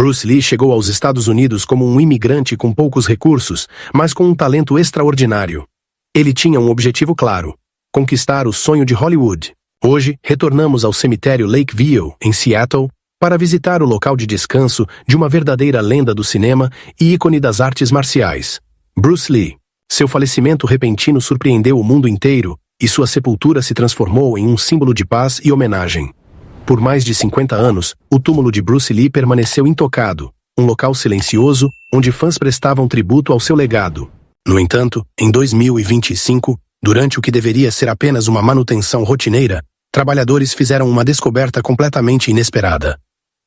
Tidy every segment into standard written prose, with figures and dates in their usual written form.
Bruce Lee chegou aos Estados Unidos como um imigrante com poucos recursos, mas com um talento extraordinário. Ele tinha um objetivo claro: conquistar o sonho de Hollywood. Hoje, retornamos ao cemitério Lakeview, em Seattle, para visitar o local de descanso de uma verdadeira lenda do cinema e ícone das artes marciais, Bruce Lee. Seu falecimento repentino surpreendeu o mundo inteiro e sua sepultura se transformou em um símbolo de paz e homenagem. Por mais de 50 anos, o túmulo de Bruce Lee permaneceu intocado, um local silencioso onde fãs prestavam tributo ao seu legado. No entanto, em 2025, durante o que deveria ser apenas uma manutenção rotineira, trabalhadores fizeram uma descoberta completamente inesperada.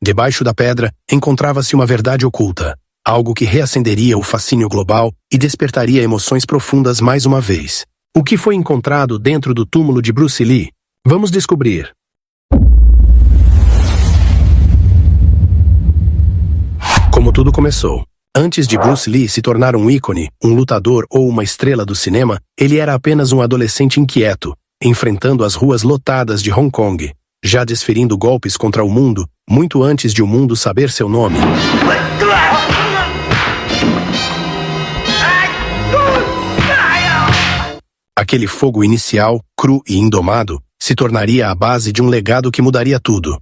Debaixo da pedra, encontrava-se uma verdade oculta, algo que reacenderia o fascínio global e despertaria emoções profundas mais uma vez. O que foi encontrado dentro do túmulo de Bruce Lee? Vamos descobrir. Como tudo começou. Antes de Bruce Lee se tornar um ícone, um lutador ou uma estrela do cinema, ele era apenas um adolescente inquieto, enfrentando as ruas lotadas de Hong Kong, já desferindo golpes contra o mundo, muito antes de o mundo saber seu nome. Aquele fogo inicial, cru e indomado, se tornaria a base de um legado que mudaria tudo.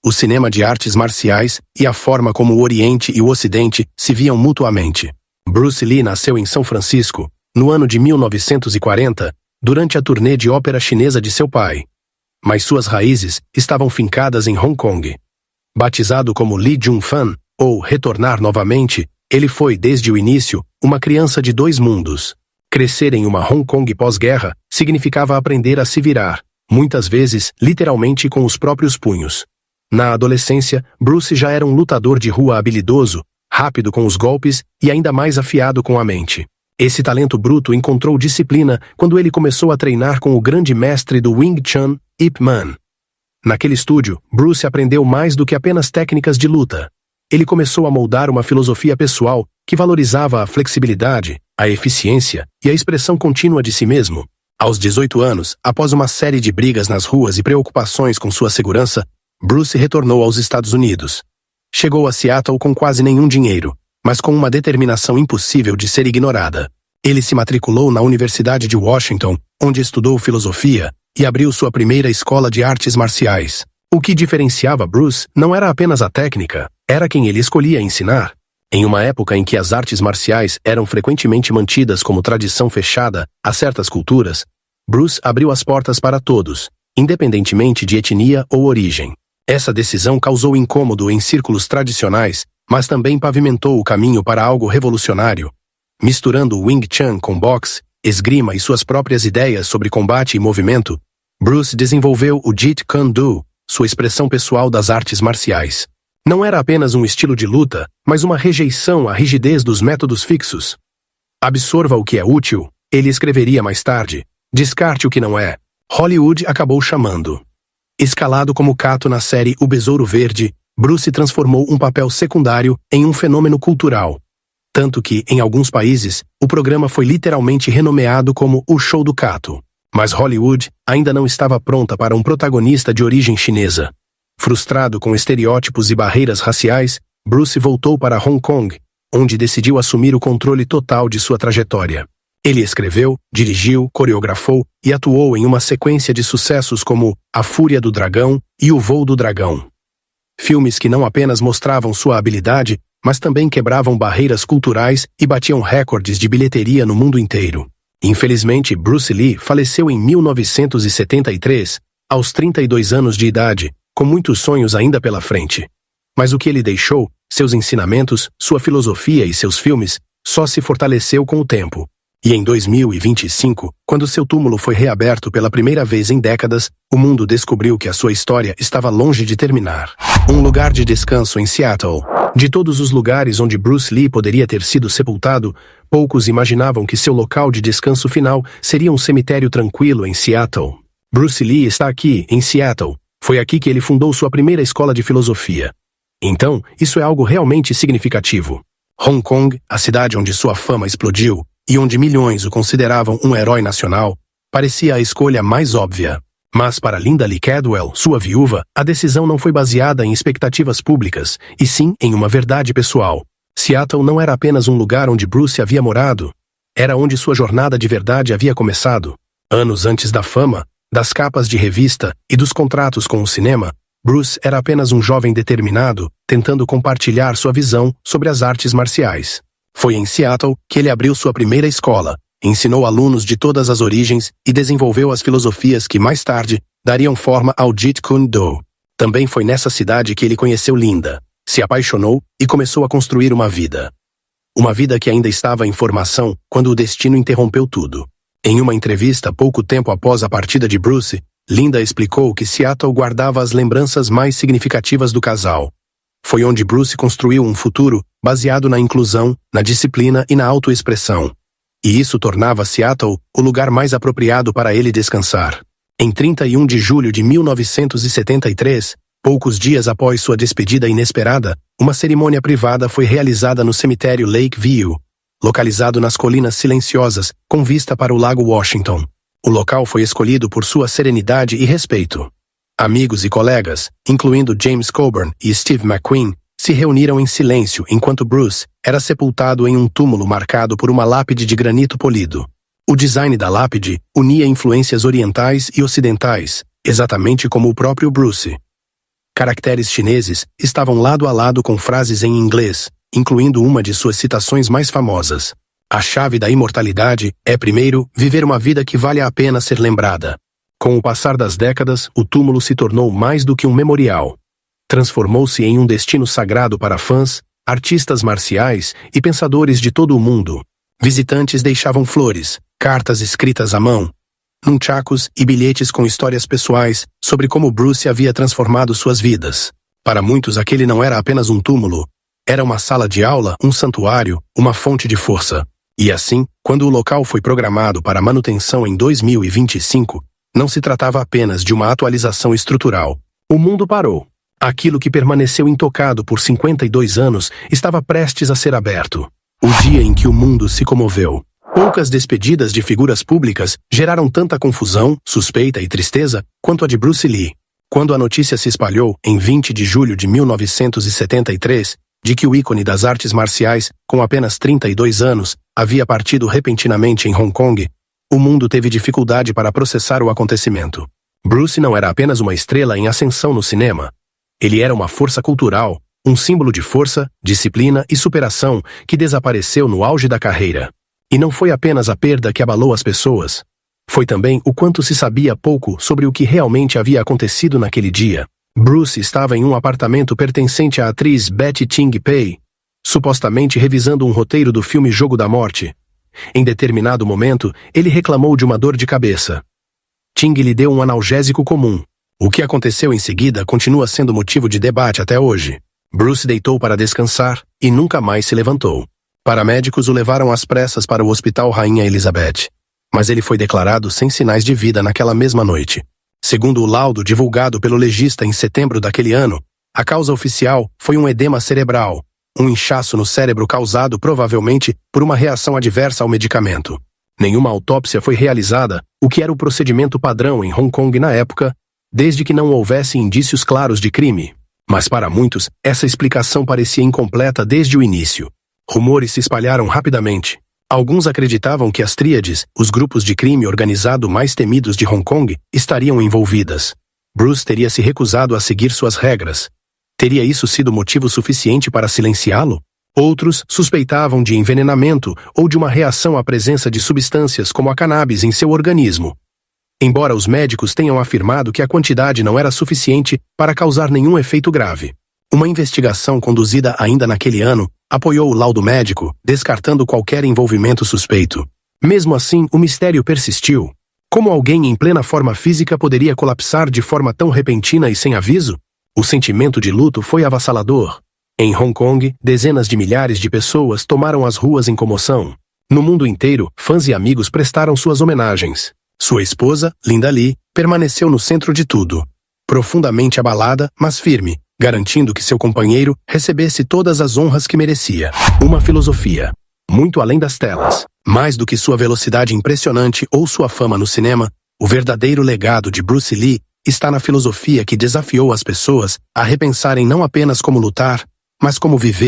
O cinema de artes marciais e a forma como o Oriente e o Ocidente se viam mutuamente. Bruce Lee nasceu em São Francisco, no ano de 1940, durante a turnê de ópera chinesa de seu pai. Mas suas raízes estavam fincadas em Hong Kong. Batizado como Lee Jun-fan, ou Retornar Novamente, ele foi, desde o início, uma criança de dois mundos. Crescer em uma Hong Kong pós-guerra significava aprender a se virar, muitas vezes, literalmente com os próprios punhos. Na adolescência, Bruce já era um lutador de rua habilidoso, rápido com os golpes e ainda mais afiado com a mente. Esse talento bruto encontrou disciplina quando ele começou a treinar com o grande mestre do Wing Chun, Ip Man. Naquele estúdio, Bruce aprendeu mais do que apenas técnicas de luta. Ele começou a moldar uma filosofia pessoal que valorizava a flexibilidade, a eficiência e a expressão contínua de si mesmo. Aos 18 anos, após uma série de brigas nas ruas e preocupações com sua segurança, Bruce retornou aos Estados Unidos. Chegou a Seattle com quase nenhum dinheiro, mas com uma determinação impossível de ser ignorada. Ele se matriculou na Universidade de Washington, onde estudou filosofia, e abriu sua primeira escola de artes marciais. O que diferenciava Bruce não era apenas a técnica, era quem ele escolhia ensinar. Em uma época em que as artes marciais eram frequentemente mantidas como tradição fechada a certas culturas, Bruce abriu as portas para todos, independentemente de etnia ou origem. Essa decisão causou incômodo em círculos tradicionais, mas também pavimentou o caminho para algo revolucionário. Misturando o Wing Chun com boxe, esgrima e suas próprias ideias sobre combate e movimento, Bruce desenvolveu o Jeet Kune Do, sua expressão pessoal das artes marciais. Não era apenas um estilo de luta, mas uma rejeição à rigidez dos métodos fixos. Absorva o que é útil, ele escreveria mais tarde. Descarte o que não é. Hollywood acabou chamando. Escalado como Kato na série O Besouro Verde, Bruce transformou um papel secundário em um fenômeno cultural. Tanto que, em alguns países, o programa foi literalmente renomeado como O Show do Kato. Mas Hollywood ainda não estava pronta para um protagonista de origem chinesa. Frustrado com estereótipos e barreiras raciais, Bruce voltou para Hong Kong, onde decidiu assumir o controle total de sua trajetória. Ele escreveu, dirigiu, coreografou e atuou em uma sequência de sucessos como A Fúria do Dragão e O Voo do Dragão. Filmes que não apenas mostravam sua habilidade, mas também quebravam barreiras culturais e batiam recordes de bilheteria no mundo inteiro. Infelizmente, Bruce Lee faleceu em 1973, aos 32 anos de idade, com muitos sonhos ainda pela frente. Mas o que ele deixou, seus ensinamentos, sua filosofia e seus filmes, só se fortaleceu com o tempo. E em 2025, quando seu túmulo foi reaberto pela primeira vez em décadas, o mundo descobriu que a sua história estava longe de terminar. Um lugar de descanso em Seattle. De todos os lugares onde Bruce Lee poderia ter sido sepultado, poucos imaginavam que seu local de descanso final seria um cemitério tranquilo em Seattle. Bruce Lee está aqui, em Seattle. Foi aqui que ele fundou sua primeira escola de filosofia. Então, isso é algo realmente significativo. Hong Kong, a cidade onde sua fama explodiu, e onde milhões o consideravam um herói nacional, parecia a escolha mais óbvia. Mas para Linda Lee Cadwell, sua viúva, a decisão não foi baseada em expectativas públicas, e sim em uma verdade pessoal. Seattle não era apenas um lugar onde Bruce havia morado. Era onde sua jornada de verdade havia começado. Anos antes da fama, das capas de revista e dos contratos com o cinema, Bruce era apenas um jovem determinado, tentando compartilhar sua visão sobre as artes marciais. Foi em Seattle que ele abriu sua primeira escola, ensinou alunos de todas as origens e desenvolveu as filosofias que mais tarde dariam forma ao Jeet Kune Do. Também foi nessa cidade que ele conheceu Linda, se apaixonou e começou a construir uma vida. Uma vida que ainda estava em formação quando o destino interrompeu tudo. Em uma entrevista pouco tempo após a partida de Bruce, Linda explicou que Seattle guardava as lembranças mais significativas do casal. Foi onde Bruce construiu um futuro baseado na inclusão, na disciplina e na autoexpressão. E isso tornava Seattle o lugar mais apropriado para ele descansar. Em 31 de julho de 1973, poucos dias após sua despedida inesperada, uma cerimônia privada foi realizada no cemitério Lakeview, localizado nas Colinas Silenciosas, com vista para o Lago Washington. O local foi escolhido por sua serenidade e respeito. Amigos e colegas, incluindo James Coburn e Steve McQueen, se reuniram em silêncio enquanto Bruce era sepultado em um túmulo marcado por uma lápide de granito polido. O design da lápide unia influências orientais e ocidentais, exatamente como o próprio Bruce. Caracteres chineses estavam lado a lado com frases em inglês, incluindo uma de suas citações mais famosas. A chave da imortalidade é, primeiro, viver uma vida que vale a pena ser lembrada. Com o passar das décadas, o túmulo se tornou mais do que um memorial. Transformou-se em um destino sagrado para fãs, artistas marciais e pensadores de todo o mundo. Visitantes deixavam flores, cartas escritas à mão, nunchakus e bilhetes com histórias pessoais sobre como Bruce havia transformado suas vidas. Para muitos, aquele não era apenas um túmulo. Era uma sala de aula, um santuário, uma fonte de força. E assim, quando o local foi programado para manutenção em 2025, não se tratava apenas de uma atualização estrutural. O mundo parou. Aquilo que permaneceu intocado por 52 anos estava prestes a ser aberto. O dia em que o mundo se comoveu. Poucas despedidas de figuras públicas geraram tanta confusão, suspeita e tristeza quanto a de Bruce Lee. Quando a notícia se espalhou, em 20 de julho de 1973, de que o ícone das artes marciais, com apenas 32 anos, havia partido repentinamente em Hong Kong, o mundo teve dificuldade para processar o acontecimento. Bruce não era apenas uma estrela em ascensão no cinema. Ele era uma força cultural, um símbolo de força, disciplina e superação que desapareceu no auge da carreira. E não foi apenas a perda que abalou as pessoas. Foi também o quanto se sabia pouco sobre o que realmente havia acontecido naquele dia. Bruce estava em um apartamento pertencente à atriz Betty Ting Pei, supostamente revisando um roteiro do filme Jogo da Morte. Em determinado momento, ele reclamou de uma dor de cabeça. Ting lhe deu um analgésico comum. O que aconteceu em seguida continua sendo motivo de debate até hoje. Bruce deitou para descansar e nunca mais se levantou. Paramédicos o levaram às pressas para o Hospital Rainha Elizabeth, mas ele foi declarado sem sinais de vida naquela mesma noite. Segundo o laudo divulgado pelo legista em setembro daquele ano, a causa oficial foi um edema cerebral, um inchaço no cérebro causado provavelmente por uma reação adversa ao medicamento. Nenhuma autópsia foi realizada, o que era o procedimento padrão em Hong Kong na época, desde que não houvesse indícios claros de crime. Mas para muitos, essa explicação parecia incompleta desde o início. Rumores se espalharam rapidamente. Alguns acreditavam que as tríades, os grupos de crime organizado mais temidos de Hong Kong, estariam envolvidas. Bruce teria se recusado a seguir suas regras. Teria isso sido motivo suficiente para silenciá-lo? Outros suspeitavam de envenenamento ou de uma reação à presença de substâncias como a cannabis em seu organismo. Embora os médicos tenham afirmado que a quantidade não era suficiente para causar nenhum efeito grave. Uma investigação conduzida ainda naquele ano apoiou o laudo médico, descartando qualquer envolvimento suspeito. Mesmo assim, o mistério persistiu. Como alguém em plena forma física poderia colapsar de forma tão repentina e sem aviso? O sentimento de luto foi avassalador. Em Hong Kong, dezenas de milhares de pessoas tomaram as ruas em comoção. No mundo inteiro, fãs e amigos prestaram suas homenagens. Sua esposa, Linda Lee, permaneceu no centro de tudo. Profundamente abalada, mas firme, garantindo que seu companheiro recebesse todas as honras que merecia. Uma filosofia. Muito além das telas. Mais do que sua velocidade impressionante ou sua fama no cinema, O verdadeiro legado de Bruce Lee está na filosofia que desafiou as pessoas a repensarem não apenas como lutar, mas como viver.